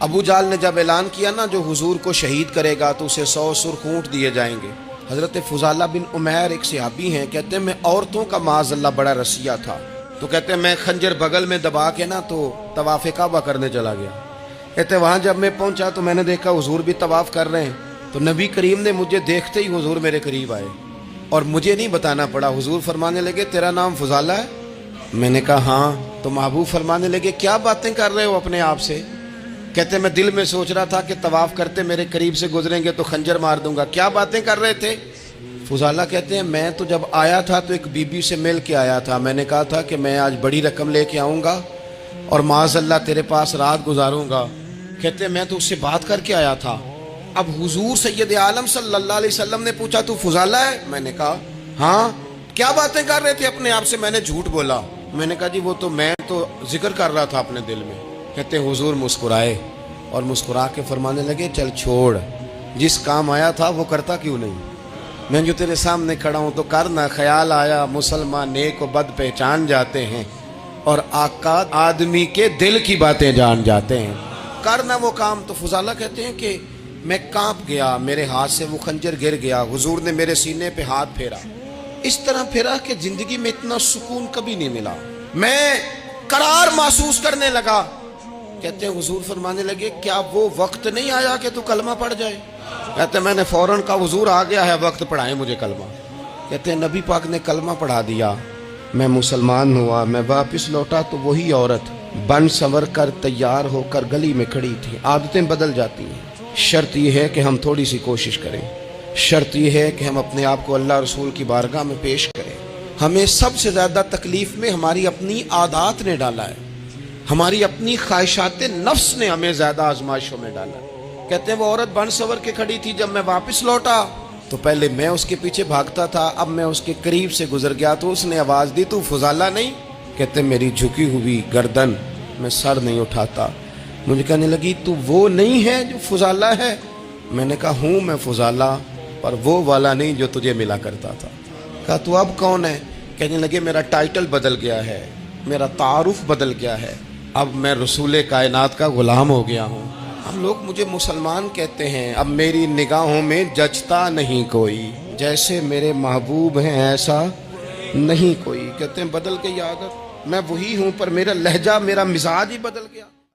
ابو جال نے جب اعلان کیا نا جو حضور کو شہید کرے گا تو اسے 100 سرخ اونٹ دیے جائیں گے، حضرت فضالہ بن عمیر ایک صحابی ہیں، کہتے ہیں میں عورتوں کا معاذ اللہ بڑا رسیہ تھا، تو کہتے ہیں میں خنجر بغل میں دبا کے نا تو طواف کعبہ کرنے چلا گیا۔ کہتے ہیں وہاں جب میں پہنچا تو میں نے دیکھا حضور بھی طواف کر رہے ہیں، تو نبی کریم نے مجھے دیکھتے ہی حضور میرے قریب آئے اور مجھے نہیں بتانا پڑا، حضور فرمانے لگے تیرا نام فضالہ ہے؟ میں نے کہا ہاں۔ تو محبوب فرمانے لگے کیا باتیں کر رہے ہو اپنے آپ سے؟ کہتے میں دل میں سوچ رہا تھا کہ طواف کرتے میرے قریب سے گزریں گے تو خنجر مار دوں گا، کیا باتیں کر رہے تھے؟ فضالہ کہتے ہیں میں تو جب آیا تھا تو ایک بی بی سے مل کے آیا تھا، میں نے کہا تھا کہ میں آج بڑی رقم لے کے آؤں گا اور معاذ اللہ تیرے پاس رات گزاروں گا۔ کہتے ہیں میں تو اس سے بات کر کے آیا تھا۔ اب حضور سید عالم صلی اللہ علیہ وسلم نے پوچھا تو فضالہ ہے؟ میں نے کہا ہاں۔ کیا باتیں کر رہے تھے اپنے آپ سے؟ میں نے جھوٹ بولا۔ میں نے کہا جی وہ تو میں تو ذکر کر رہا تھا اپنے دل میں۔ کہتے ہیں حضور مسکرائے اور مسکرا کے فرمانے لگے چل چھوڑ، جس کام آیا تھا وہ کرتا کیوں نہیں؟ میں جو تیرے سامنے کھڑا ہوں تو کرنا، خیال آیا مسلمان نیک و بد پہچان جاتے ہیں اور آقا آدمی کے دل کی باتیں جان جاتے ہیں، کرنا وہ کام۔ تو فضالہ کہتے ہیں کہ میں کانپ گیا، میرے ہاتھ سے وہ خنجر گر گیا، حضور نے میرے سینے پہ ہاتھ پھیرا، اس طرح پھیرا کہ زندگی میں اتنا سکون کبھی نہیں ملا، میں قرار محسوس کرنے لگا۔ کہتے ہیں حضور فرمانے لگے کیا وہ وقت نہیں آیا کہ تو کلمہ پڑھ جائے؟ کہتے ہیں میں نے فوراً کہا حضور آ گیا ہے وقت، پڑھائیں مجھے کلمہ۔ کہتے ہیں نبی پاک نے کلمہ پڑھا دیا، میں مسلمان ہوا۔ میں واپس لوٹا تو وہی عورت بن سنور کر تیار ہو کر گلی میں کھڑی تھی۔ عادتیں بدل جاتی ہیں، شرط یہ ہے کہ ہم تھوڑی سی کوشش کریں، شرط یہ ہے کہ ہم اپنے آپ کو اللہ رسول کی بارگاہ میں پیش کریں۔ ہمیں سب سے زیادہ تکلیف میں ہماری اپنی عادات نے ڈالا ہے، ہماری اپنی خواہشات نفس نے ہمیں زیادہ آزمائشوں میں ڈالا ہے۔ کہتے ہیں وہ عورت بن سنور کے کھڑی تھی، جب میں واپس لوٹا تو پہلے میں اس کے پیچھے بھاگتا تھا، اب میں اس کے قریب سے گزر گیا تو اس نے آواز دی تو فضالہ نہیں؟ کہتے ہیں میری جھکی ہوئی گردن، میں سر نہیں اٹھاتا، مجھے کہنے لگی تو وہ نہیں ہے جو فضالہ ہے؟ میں نے کہا ہوں میں فضالہ، پر وہ والا نہیں جو تجھے ملا کرتا تھا۔ کہا تو اب کون ہے؟ کہنے لگے میرا ٹائٹل بدل گیا ہے، میرا تعارف بدل گیا ہے، اب میں رسول کائنات کا غلام ہو گیا ہوں۔ ہم لوگ مجھے مسلمان کہتے ہیں، اب میری نگاہوں میں جچتا نہیں کوئی، جیسے میرے محبوب ہیں ایسا نہیں کوئی۔ کہتے ہیں بدل گئی عادت، میں وہی ہوں پر میرا لہجہ میرا مزاج ہی بدل گیا۔